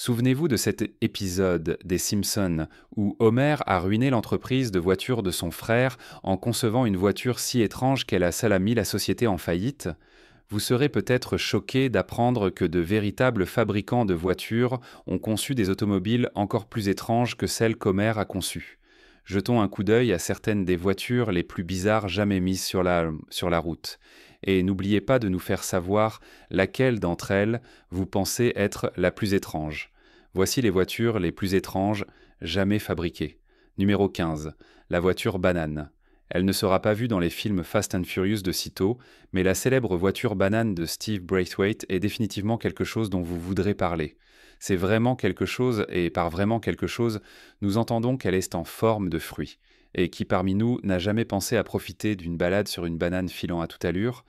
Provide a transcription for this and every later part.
Souvenez-vous de cet épisode des Simpsons où Homer a ruiné l'entreprise de voitures de son frère en concevant une voiture si étrange qu'elle a mis la société en faillite. Vous serez peut-être choqué d'apprendre que de véritables fabricants de voitures ont conçu des automobiles encore plus étranges que celles qu'Homer a conçues. Jetons un coup d'œil à certaines des voitures les plus bizarres jamais mises sur la route. Et n'oubliez pas de nous faire savoir laquelle d'entre elles vous pensez être la plus étrange. Voici les voitures les plus étranges jamais fabriquées. Numéro 15. La voiture banane. Elle ne sera pas vue dans les films Fast and Furious de sitôt, mais la célèbre voiture banane de Steve Braithwaite est définitivement quelque chose dont vous voudrez parler. C'est vraiment quelque chose, et par vraiment quelque chose, nous entendons qu'elle est en forme de fruit. Et qui parmi nous n'a jamais pensé à profiter d'une balade sur une banane filant à toute allure?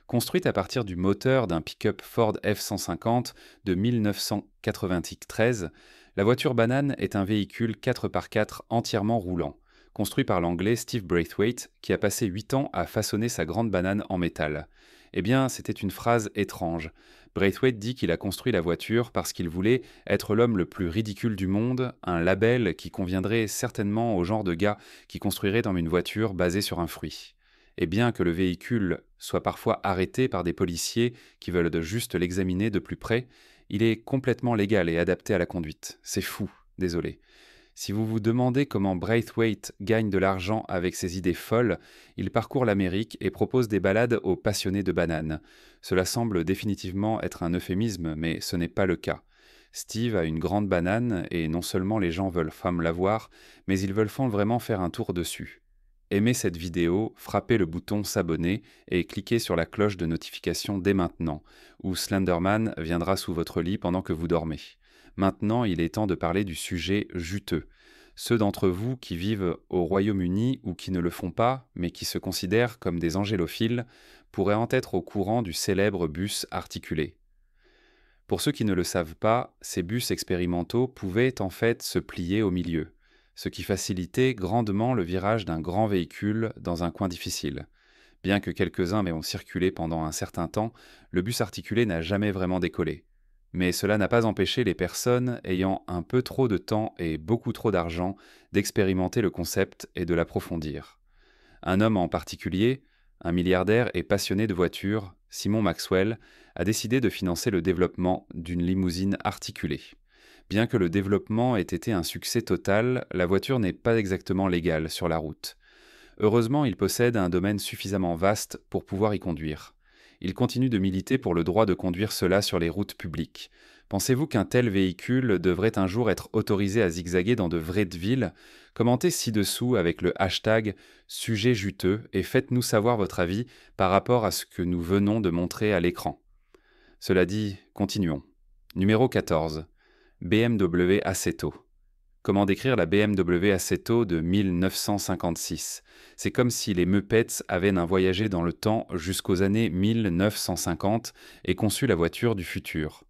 Construite à partir du moteur d'un pick-up Ford F-150 de 1993, la voiture banane est un véhicule 4x4 entièrement roulant, construit par l'anglais Steve Braithwaite, qui a passé 8 ans à façonner sa grande banane en métal. Eh bien, c'était une phrase étrange. Braithwaite dit qu'il a construit la voiture parce qu'il voulait être l'homme le plus ridicule du monde, un label qui conviendrait certainement au genre de gars qui construirait dans une voiture basée sur un fruit. Et bien que le véhicule soit parfois arrêté par des policiers qui veulent juste l'examiner de plus près, il est complètement légal et adapté à la conduite. C'est fou, désolé. Si vous vous demandez comment Braithwaite gagne de l'argent avec ses idées folles, il parcourt l'Amérique et propose des balades aux passionnés de bananes. Cela semble définitivement être un euphémisme, mais ce n'est pas le cas. Steve a une grande banane et non seulement les gens veulent la voir, mais ils veulent vraiment faire un tour dessus. Aimez cette vidéo, frappez le bouton s'abonner et cliquez sur la cloche de notification dès maintenant, ou Slenderman viendra sous votre lit pendant que vous dormez. Maintenant, il est temps de parler du sujet juteux. Ceux d'entre vous qui vivent au Royaume-Uni ou qui ne le font pas, mais qui se considèrent comme des angélophiles, pourraient en être au courant du célèbre bus articulé. Pour ceux qui ne le savent pas, ces bus expérimentaux pouvaient en fait se plier au milieu, ce qui facilitait grandement le virage d'un grand véhicule dans un coin difficile. Bien que quelques-uns ont circulé pendant un certain temps, le bus articulé n'a jamais vraiment décollé. Mais cela n'a pas empêché les personnes ayant un peu trop de temps et beaucoup trop d'argent d'expérimenter le concept et de l'approfondir. Un homme en particulier, un milliardaire et passionné de voitures, Simon Maxwell, a décidé de financer le développement d'une limousine articulée. Bien que le développement ait été un succès total, la voiture n'est pas exactement légale sur la route. Heureusement, il possède un domaine suffisamment vaste pour pouvoir y conduire. Il continue de militer pour le droit de conduire cela sur les routes publiques. Pensez-vous qu'un tel véhicule devrait un jour être autorisé à zigzaguer dans de vraies villes? Commentez ci-dessous avec le hashtag sujet juteux et faites-nous savoir votre avis par rapport à ce que nous venons de montrer à l'écran. Cela dit, continuons. Numéro 14. BMW Assetto. Comment décrire la BMW Assetto de 1956? C'est comme si les Muppets avaient voyagé dans le temps jusqu'aux années 1950 et conçu la voiture du futur.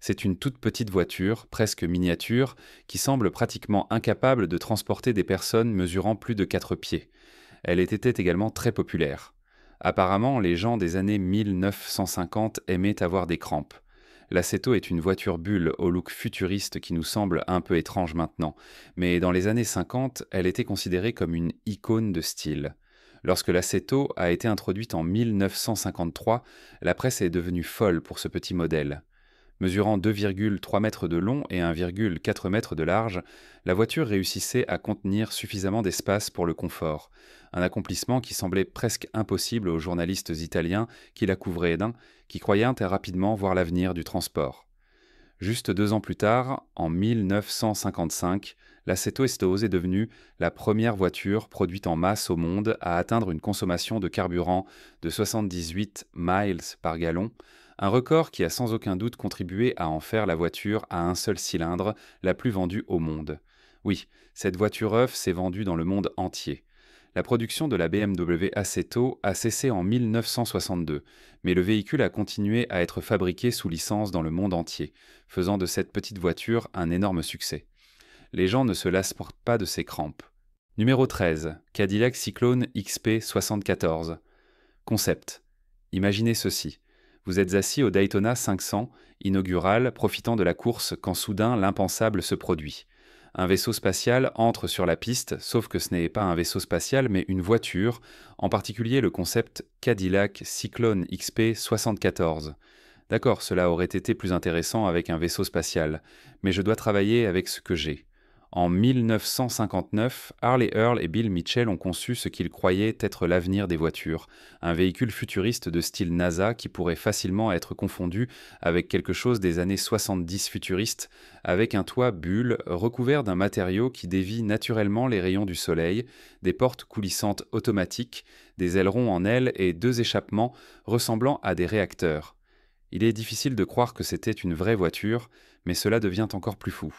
C'est une toute petite voiture, presque miniature, qui semble pratiquement incapable de transporter des personnes mesurant plus de 4 pieds. Elle était également très populaire. Apparemment, les gens des années 1950 aimaient avoir des crampes. L'Assetto est une voiture bulle au look futuriste qui nous semble un peu étrange maintenant, mais dans les années 50, elle était considérée comme une icône de style. Lorsque l'Assetto a été introduite en 1953, la presse est devenue folle pour ce petit modèle. Mesurant 2,3 mètres de long et 1,4 mètres de large, la voiture réussissait à contenir suffisamment d'espace pour le confort, un accomplissement qui semblait presque impossible aux journalistes italiens qui la couvraient qui croyaient rapidement voir l'avenir du transport. Juste 2 ans plus tard, en 1955, l'Assetto est devenue la première voiture produite en masse au monde à atteindre une consommation de carburant de 78 miles par gallon, un record qui a sans aucun doute contribué à en faire la voiture à un seul cylindre la plus vendue au monde. Oui, cette voiture œuf s'est vendue dans le monde entier. La production de la BMW Assetto a cessé en 1962, mais le véhicule a continué à être fabriqué sous licence dans le monde entier, faisant de cette petite voiture un énorme succès. Les gens ne se lassent pas de ces crampes. Numéro 13. Cadillac Cyclone XP 74. Concept. Imaginez ceci. Vous êtes assis au Daytona 500, inaugural, profitant de la course quand soudain l'impensable se produit. Un vaisseau spatial entre sur la piste, sauf que ce n'est pas un vaisseau spatial mais une voiture, en particulier le concept Cadillac Cyclone XP 74. D'accord, cela aurait été plus intéressant avec un vaisseau spatial, mais je dois travailler avec ce que j'ai. En 1959, Harley Earl et Bill Mitchell ont conçu ce qu'ils croyaient être l'avenir des voitures, un véhicule futuriste de style NASA qui pourrait facilement être confondu avec quelque chose des années 70 futuriste, avec un toit bulle recouvert d'un matériau qui dévie naturellement les rayons du soleil, des portes coulissantes automatiques, des ailerons en aile et deux échappements ressemblant à des réacteurs. Il est difficile de croire que c'était une vraie voiture, mais cela devient encore plus fou.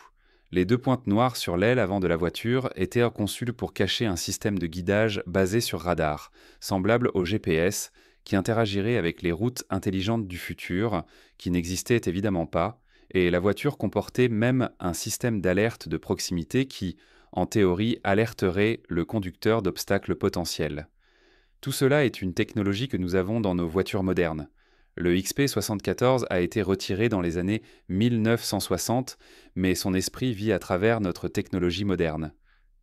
Les deux pointes noires sur l'aile avant de la voiture étaient conçues pour cacher un système de guidage basé sur radar, semblable au GPS, qui interagirait avec les routes intelligentes du futur, qui n'existaient évidemment pas, et la voiture comportait même un système d'alerte de proximité qui, en théorie, alerterait le conducteur d'obstacles potentiels. Tout cela est une technologie que nous avons dans nos voitures modernes. Le XP74 a été retiré dans les années 1960, mais son esprit vit à travers notre technologie moderne.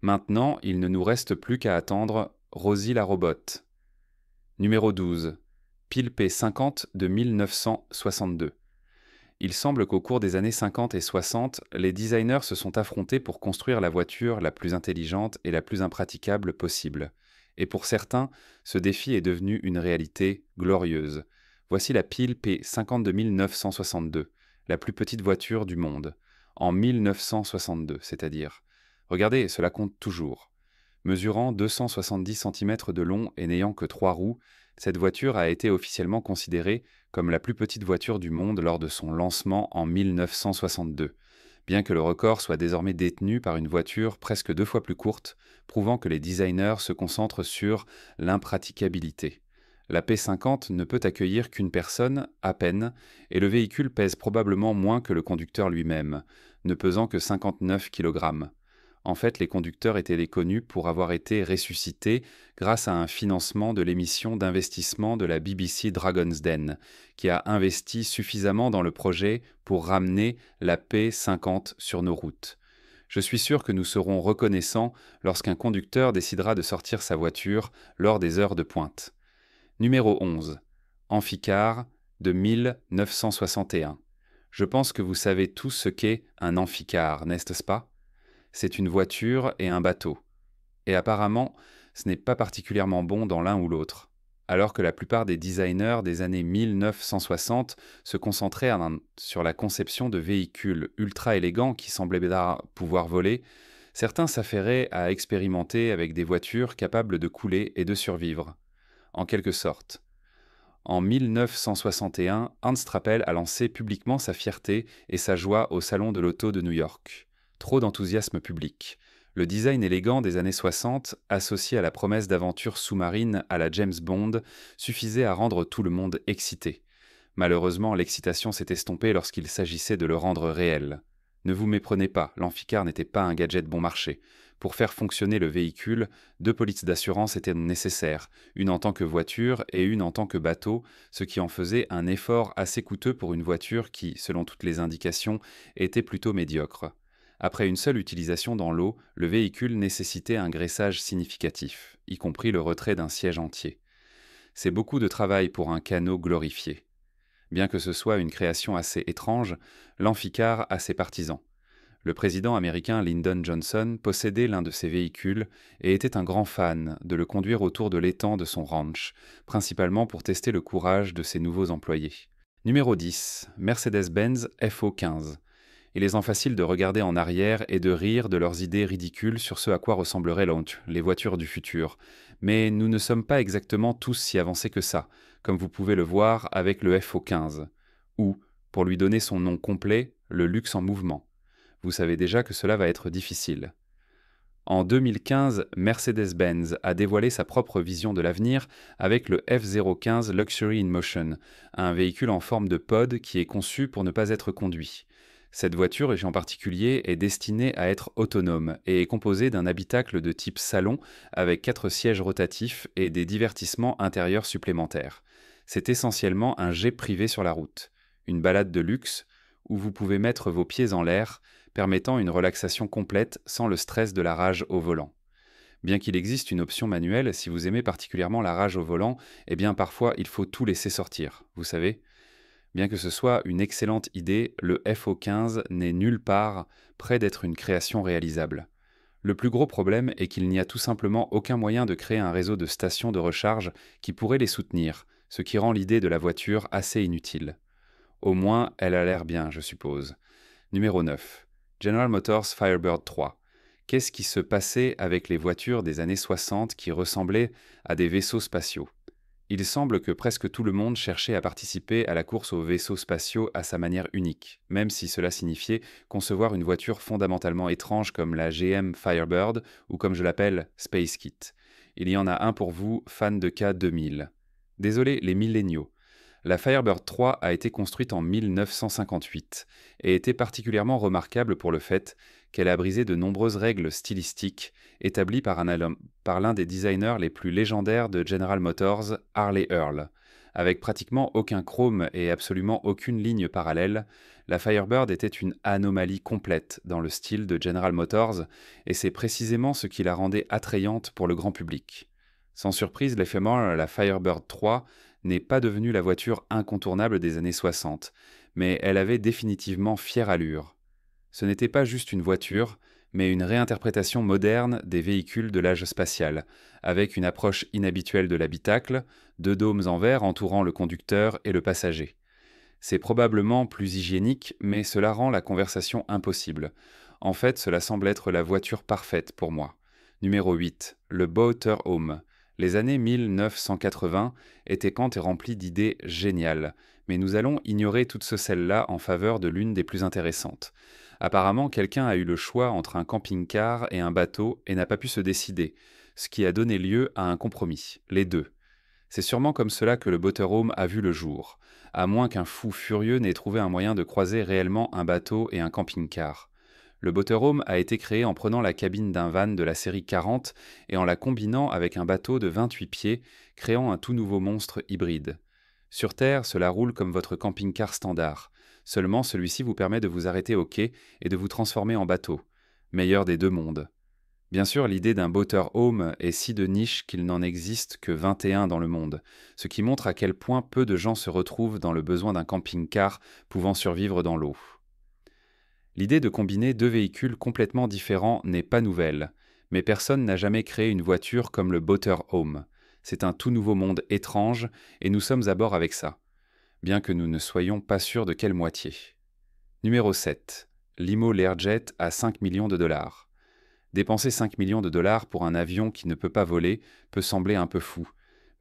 Maintenant, il ne nous reste plus qu'à attendre Rosie la Robot. Numéro 12. Pile P50 de 1962. Il semble qu'au cours des années 50 et 60, les designers se sont affrontés pour construire la voiture la plus intelligente et la plus impraticable possible. Et pour certains, ce défi est devenu une réalité glorieuse. Voici la pile P50 de 1962, la plus petite voiture du monde. En 1962, c'est-à-dire. Regardez, cela compte toujours. Mesurant 270 cm de long et n'ayant que 3 roues, cette voiture a été officiellement considérée comme la plus petite voiture du monde lors de son lancement en 1962, bien que le record soit désormais détenu par une voiture presque 2 fois plus courte, prouvant que les designers se concentrent sur l'impraticabilité. La P50 ne peut accueillir qu'une personne, à peine, et le véhicule pèse probablement moins que le conducteur lui-même, ne pesant que 59 kg. En fait, les conducteurs étaient connus pour avoir été ressuscités grâce à un financement de l'émission d'investissement de la BBC Dragon's Den, qui a investi suffisamment dans le projet pour ramener la P50 sur nos routes. Je suis sûr que nous serons reconnaissants lorsqu'un conducteur décidera de sortir sa voiture lors des heures de pointe. Numéro 11. Amphicar de 1961. Je pense que vous savez tous ce qu'est un amphicar, n'est-ce pas? C'est une voiture et un bateau. Et apparemment, ce n'est pas particulièrement bon dans l'un ou l'autre. Alors que la plupart des designers des années 1960 se concentraient sur la conception de véhicules ultra élégants qui semblaient pouvoir voler, certains s'affairaient à expérimenter avec des voitures capables de couler et de survivre. En quelque sorte. En 1961, Hans Trappel a lancé publiquement sa fierté et sa joie au Salon de l'Auto de New York. Trop d'enthousiasme public. Le design élégant des années 60, associé à la promesse d'aventure sous-marine à la James Bond, suffisait à rendre tout le monde excité. Malheureusement, l'excitation s'est estompée lorsqu'il s'agissait de le rendre réel. Ne vous méprenez pas, l'Amphicar n'était pas un gadget bon marché. Pour faire fonctionner le véhicule, 2 polices d'assurance étaient nécessaires, une en tant que voiture et une en tant que bateau, ce qui en faisait un effort assez coûteux pour une voiture qui, selon toutes les indications, était plutôt médiocre. Après une seule utilisation dans l'eau, le véhicule nécessitait un graissage significatif, y compris le retrait d'un siège entier. C'est beaucoup de travail pour un canot glorifié. Bien que ce soit une création assez étrange, l'Amphicar a ses partisans. Le président américain Lyndon Johnson possédait l'un de ces véhicules et était un grand fan de le conduire autour de l'étang de son ranch, principalement pour tester le courage de ses nouveaux employés. Numéro 10. Mercedes-Benz FO15. Il est en facile de regarder en arrière et de rire de leurs idées ridicules sur ce à quoi ressembleraient les voitures du futur. Mais nous ne sommes pas exactement tous si avancés que ça, comme vous pouvez le voir avec le FO15, ou, pour lui donner son nom complet, le luxe en mouvement. Vous savez déjà que cela va être difficile. En 2015, Mercedes-Benz a dévoilé sa propre vision de l'avenir avec le F015 Luxury in Motion, un véhicule en forme de pod qui est conçu pour ne pas être conduit. Cette voiture, en particulier, est destinée à être autonome et est composée d'un habitacle de type salon avec 4 sièges rotatifs et des divertissements intérieurs supplémentaires. C'est essentiellement un jet privé sur la route, une balade de luxe où vous pouvez mettre vos pieds en l'air, permettant une relaxation complète sans le stress de la rage au volant. Bien qu'il existe une option manuelle, si vous aimez particulièrement la rage au volant, eh bien parfois il faut tout laisser sortir, vous savez. Bien que ce soit une excellente idée, le FO15 n'est nulle part près d'être une création réalisable. Le plus gros problème est qu'il n'y a tout simplement aucun moyen de créer un réseau de stations de recharge qui pourrait les soutenir, ce qui rend l'idée de la voiture assez inutile. Au moins, elle a l'air bien, je suppose. Numéro 9. General Motors Firebird 3. Qu'est-ce qui se passait avec les voitures des années 60 qui ressemblaient à des vaisseaux spatiaux? Il semble que presque tout le monde cherchait à participer à la course aux vaisseaux spatiaux à sa manière unique, même si cela signifiait concevoir une voiture fondamentalement étrange comme la GM Firebird ou comme je l'appelle Space Kit. Il y en a un pour vous, fan de K2000. Désolé les milléniaux. La Firebird 3 a été construite en 1958 et était particulièrement remarquable pour le fait qu'elle a brisé de nombreuses règles stylistiques établies par l'un des designers les plus légendaires de General Motors, Harley Earl. Avec pratiquement aucun chrome et absolument aucune ligne parallèle, la Firebird était une anomalie complète dans le style de General Motors et c'est précisément ce qui la rendait attrayante pour le grand public. Sans surprise, l'éphémère, la Firebird 3 n'est pas devenue la voiture incontournable des années 60, mais elle avait définitivement fière allure. Ce n'était pas juste une voiture, mais une réinterprétation moderne des véhicules de l'âge spatial, avec une approche inhabituelle de l'habitacle, deux dômes en verre entourant le conducteur et le passager. C'est probablement plus hygiénique, mais cela rend la conversation impossible. En fait, cela semble être la voiture parfaite pour moi. Numéro 8. Le Motorhome. Les années 1980 étaient quant et remplies d'idées géniales, mais nous allons ignorer toutes celles-là en faveur de l'une des plus intéressantes. Apparemment, quelqu'un a eu le choix entre un camping-car et un bateau et n'a pas pu se décider, ce qui a donné lieu à un compromis, les deux. C'est sûrement comme cela que le motorhome a vu le jour, à moins qu'un fou furieux n'ait trouvé un moyen de croiser réellement un bateau et un camping-car. Le motorhome a été créé en prenant la cabine d'un van de la série 40 et en la combinant avec un bateau de 28 pieds, créant un tout nouveau monstre hybride. Sur Terre, cela roule comme votre camping-car standard. Seulement, celui-ci vous permet de vous arrêter au quai et de vous transformer en bateau. Meilleur des deux mondes. Bien sûr, l'idée d'un motorhome est si de niche qu'il n'en existe que 21 dans le monde, ce qui montre à quel point peu de gens se retrouvent dans le besoin d'un camping-car pouvant survivre dans l'eau. L'idée de combiner deux véhicules complètement différents n'est pas nouvelle, mais personne n'a jamais créé une voiture comme le motorhome. C'est un tout nouveau monde étrange et nous sommes à bord avec ça, bien que nous ne soyons pas sûrs de quelle moitié. Numéro 7. Limo Learjet à 5 millions de dollars. Dépenser 5 millions de dollars pour un avion qui ne peut pas voler peut sembler un peu fou.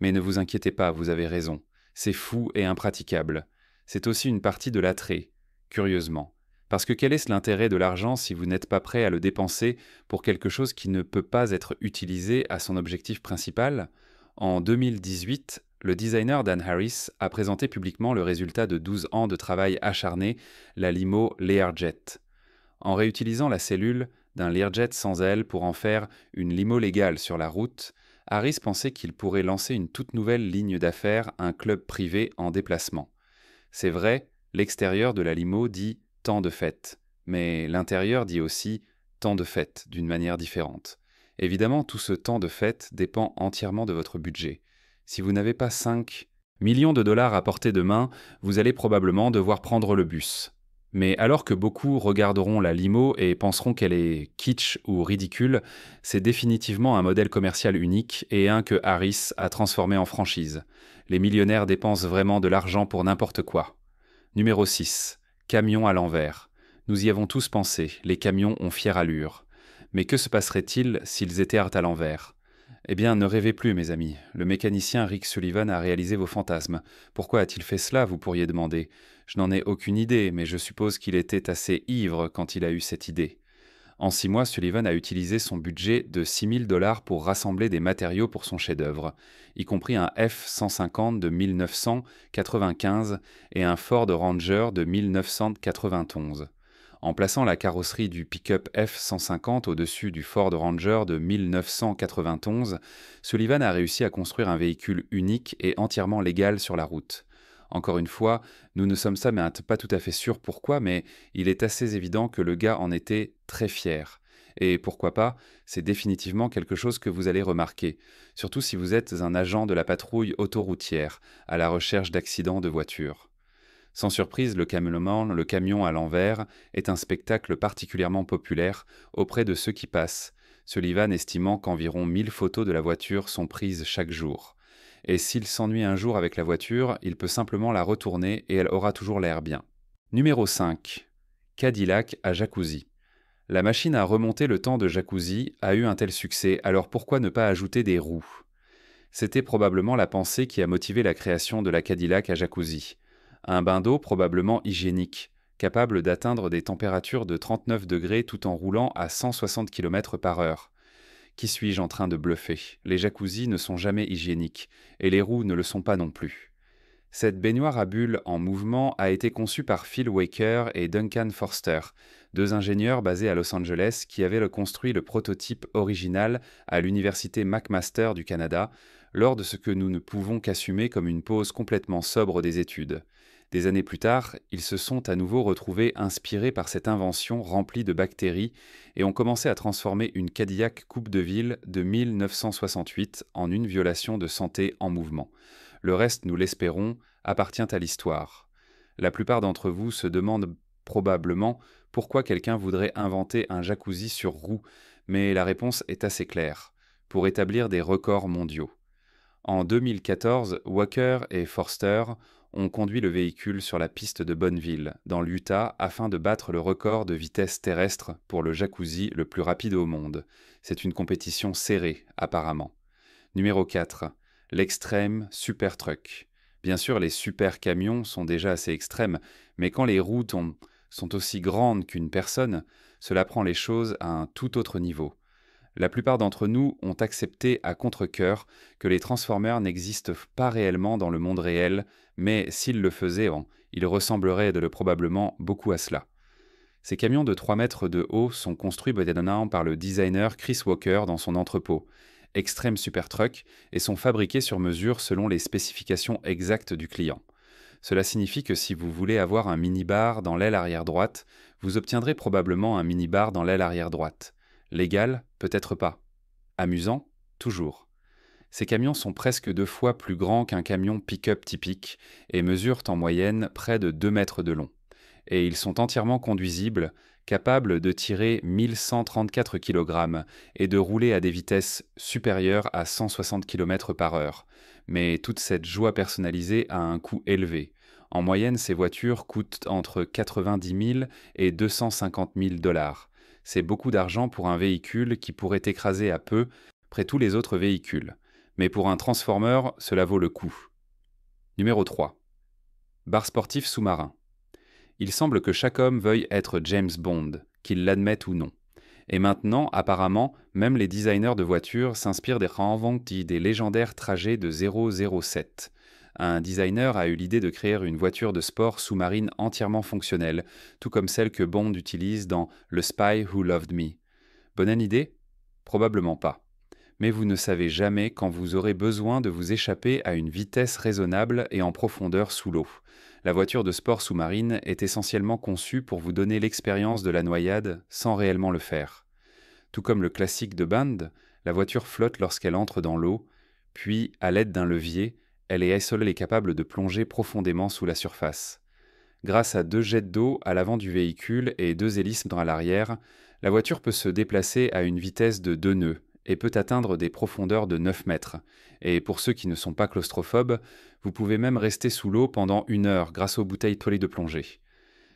Mais ne vous inquiétez pas, vous avez raison. C'est fou et impraticable. C'est aussi une partie de l'attrait, curieusement. Parce que quel est l'intérêt de l'argent si vous n'êtes pas prêt à le dépenser pour quelque chose qui ne peut pas être utilisé à son objectif principal? En 2018, le designer Dan Harris a présenté publiquement le résultat de 12 ans de travail acharné, la limo Learjet. En réutilisant la cellule d'un Learjet sans aile pour en faire une limo légale sur la route, Harris pensait qu'il pourrait lancer une toute nouvelle ligne d'affaires, un club privé en déplacement. C'est vrai, l'extérieur de la limo dit « temps de fête », mais l'intérieur dit aussi « temps de fête » d'une manière différente. Évidemment, tout ce temps de fête dépend entièrement de votre budget. Si vous n'avez pas 5 millions de dollars à portée de main, vous allez probablement devoir prendre le bus. Mais alors que beaucoup regarderont la limo et penseront qu'elle est kitsch ou ridicule, c'est définitivement un modèle commercial unique et un que Harris a transformé en franchise. Les millionnaires dépensent vraiment de l'argent pour n'importe quoi. Numéro 6. Camion à l'envers. Nous y avons tous pensé, les camions ont fière allure. Mais que se passerait-il s'ils étaient à l'envers ? Eh bien, ne rêvez plus, mes amis. Le mécanicien Rick Sullivan a réalisé vos fantasmes. Pourquoi a-t-il fait cela, vous pourriez demander ? Je n'en ai aucune idée, mais je suppose qu'il était assez ivre quand il a eu cette idée. En 6 mois, Sullivan a utilisé son budget de 6 000 $ pour rassembler des matériaux pour son chef-d'œuvre, y compris un F-150 de 1995 et un Ford Ranger de 1991. En plaçant la carrosserie du pick-up F-150 au-dessus du Ford Ranger de 1991, Sullivan a réussi à construire un véhicule unique et entièrement légal sur la route. Encore une fois, nous ne sommes pas tout à fait sûrs pourquoi, mais il est assez évident que le gars en était très fier. Et pourquoi pas, c'est définitivement quelque chose que vous allez remarquer, surtout si vous êtes un agent de la patrouille autoroutière, à la recherche d'accidents de voiture. Sans surprise, le camion à l'envers, est un spectacle particulièrement populaire auprès de ceux qui passent, Sullivan estimant qu'environ 1000 photos de la voiture sont prises chaque jour. Et s'il s'ennuie un jour avec la voiture, il peut simplement la retourner et elle aura toujours l'air bien. Numéro 5. Cadillac à jacuzzi. La machine à remonter le temps de jacuzzi a eu un tel succès, alors pourquoi ne pas ajouter des roues? C'était probablement la pensée qui a motivé la création de la Cadillac à jacuzzi. Un bain d'eau probablement hygiénique, capable d'atteindre des températures de 39 degrés tout en roulant à 160 km/h. Qui suis-je en train de bluffer? Les jacuzzis ne sont jamais hygiéniques, et les roues ne le sont pas non plus. Cette baignoire à bulles en mouvement a été conçue par Phil Waker et Duncan Forster, deux ingénieurs basés à Los Angeles qui avaient construit le prototype original à l'université McMaster du Canada, lors de ce que nous ne pouvons qu'assumer comme une pause complètement sobre des études. Des années plus tard, ils se sont à nouveau retrouvés inspirés par cette invention remplie de bactéries et ont commencé à transformer une Cadillac Coupe de Ville de 1968 en une violation de santé en mouvement. Le reste, nous l'espérons, appartient à l'histoire. La plupart d'entre vous se demandent probablement pourquoi quelqu'un voudrait inventer un jacuzzi sur roue, mais la réponse est assez claire: pour établir des records mondiaux. En 2014, Walker et Forster ont conduit le véhicule sur la piste de Bonneville, dans l'Utah, afin de battre le record de vitesse terrestre pour le jacuzzi le plus rapide au monde. C'est une compétition serrée, apparemment. Numéro 4. L'extrême super truck. Bien sûr, les super camions sont déjà assez extrêmes, mais quand les roues sont aussi grandes qu'une personne, cela prend les choses à un tout autre niveau. La plupart d'entre nous ont accepté à contre-cœur que les Transformers n'existent pas réellement dans le monde réel, mais s'ils le faisaient, ils ressembleraient probablement beaucoup à cela. Ces camions de 3 mètres de haut sont construits maintenant par le designer Chris Walker dans son entrepôt, Extreme Super Truck, et sont fabriqués sur mesure selon les spécifications exactes du client. Cela signifie que si vous voulez avoir un minibar dans l'aile arrière droite, vous obtiendrez probablement un minibar dans l'aile arrière droite. Légal? Peut-être pas. Amusant? Toujours. Ces camions sont presque 2 fois plus grands qu'un camion pick-up typique et mesurent en moyenne près de 2 mètres de long. Et ils sont entièrement conduisibles, capables de tirer 1134 kg et de rouler à des vitesses supérieures à 160 km/h. Mais toute cette joie personnalisée a un coût élevé. En moyenne, ces voitures coûtent entre 90 000 et 250 000 $. C'est beaucoup d'argent pour un véhicule qui pourrait écraser à peu près tous les autres véhicules. Mais pour un Transformer, cela vaut le coup. Numéro 3. Bar sportif sous-marin. Il semble que chaque homme veuille être James Bond, qu'il l'admette ou non. Et maintenant, apparemment, même les designers de voitures s'inspirent des légendaires trajets de 007. Un designer a eu l'idée de créer une voiture de sport sous-marine entièrement fonctionnelle, tout comme celle que Bond utilise dans Le Spy Who Loved Me. Bonne idée? Probablement pas. Mais vous ne savez jamais quand vous aurez besoin de vous échapper à une vitesse raisonnable et en profondeur sous l'eau. La voiture de sport sous-marine est essentiellement conçue pour vous donner l'expérience de la noyade sans réellement le faire. Tout comme le classique de Bond, la voiture flotte lorsqu'elle entre dans l'eau, puis, à l'aide d'un levier, elle est seule capable de plonger profondément sous la surface. Grâce à 2 jets d'eau à l'avant du véhicule et 2 hélices à l'arrière, la voiture peut se déplacer à une vitesse de 2 nœuds et peut atteindre des profondeurs de 9 mètres. Et pour ceux qui ne sont pas claustrophobes, vous pouvez même rester sous l'eau pendant 1 heure grâce aux bouteilles de plongée.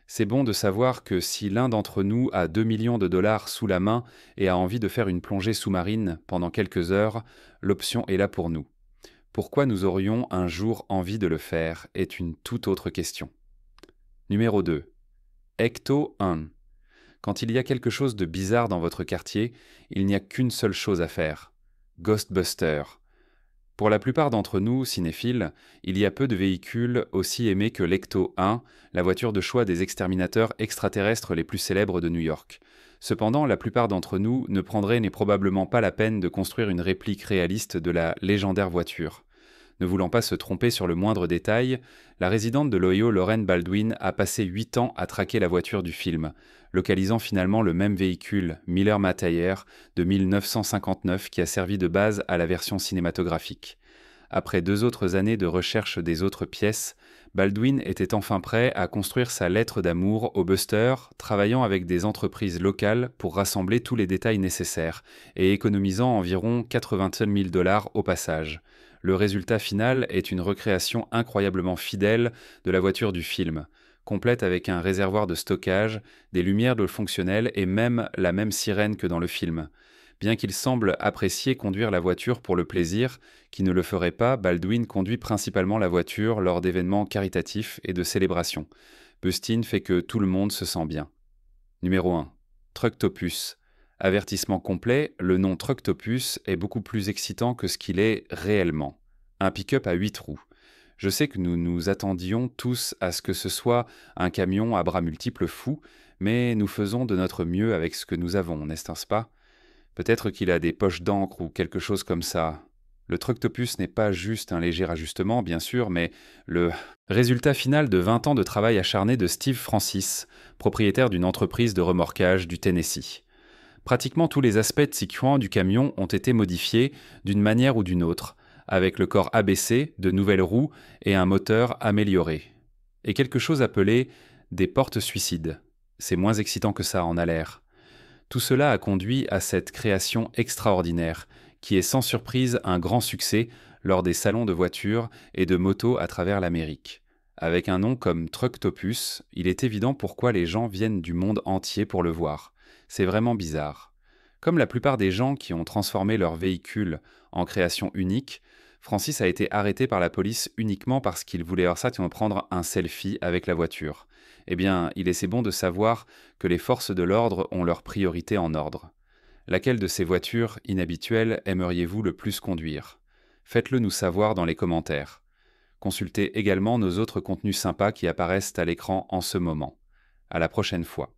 C'est bon de savoir que si l'un d'entre nous a 2 millions de dollars sous la main et a envie de faire une plongée sous-marine pendant quelques heures, l'option est là pour nous. Pourquoi nous aurions un jour envie de le faire est une toute autre question. Numéro 2. Ecto 1. Quand il y a quelque chose de bizarre dans votre quartier, il n'y a qu'une seule chose à faire. Ghostbuster. Pour la plupart d'entre nous, cinéphiles, il y a peu de véhicules aussi aimés que l'Ecto 1, la voiture de choix des exterminateurs extraterrestres les plus célèbres de New York. Cependant, la plupart d'entre nous ne prendraient n'est probablement pas la peine de construire une réplique réaliste de la légendaire voiture. Ne voulant pas se tromper sur le moindre détail, la résidente de l'Ohio, Lauren Baldwin, a passé 8 ans à traquer la voiture du film, localisant finalement le même véhicule, Miller Matayer, de 1959, qui a servi de base à la version cinématographique. Après 2 autres années de recherche des autres pièces, Baldwin était enfin prêt à construire sa lettre d'amour au Buster, travaillant avec des entreprises locales pour rassembler tous les détails nécessaires et économisant environ 87 000 dollars au passage. Le résultat final est une recréation incroyablement fidèle de la voiture du film, complète avec un réservoir de stockage, des lumières de fonctionnelles et même la même sirène que dans le film. Bien qu'il semble apprécier conduire la voiture pour le plaisir, qui ne le ferait pas, Baldwin conduit principalement la voiture lors d'événements caritatifs et de célébrations. Bustin fait que tout le monde se sent bien. Numéro 1. Trucktopus. Avertissement complet, le nom Trucktopus est beaucoup plus excitant que ce qu'il est réellement. Un pick-up à 8 roues. Je sais que nous nous attendions tous à ce que ce soit un camion à bras multiples fou, mais nous faisons de notre mieux avec ce que nous avons, n'est-ce pas? Peut-être qu'il a des poches d'encre ou quelque chose comme ça. Le Trucktopus n'est pas juste un léger ajustement, bien sûr, mais le résultat final de 20 ans de travail acharné de Steve Francis, propriétaire d'une entreprise de remorquage du Tennessee. Pratiquement tous les aspects constituants du camion ont été modifiés d'une manière ou d'une autre, avec le corps abaissé, de nouvelles roues et un moteur amélioré. Et quelque chose appelé des portes suicides. C'est moins excitant que ça en a l'air. Tout cela a conduit à cette création extraordinaire, qui est sans surprise un grand succès lors des salons de voitures et de motos à travers l'Amérique. Avec un nom comme Trucktopus, il est évident pourquoi les gens viennent du monde entier pour le voir. C'est vraiment bizarre. Comme la plupart des gens qui ont transformé leur véhicule en création unique, Francis a été arrêté par la police uniquement parce qu'il voulait prendre un selfie avec la voiture. Eh bien, il est bon de savoir que les forces de l'ordre ont leur priorité en ordre. Laquelle de ces voitures inhabituelles aimeriez-vous le plus conduire? Faites-le nous savoir dans les commentaires. Consultez également nos autres contenus sympas qui apparaissent à l'écran en ce moment. À la prochaine fois.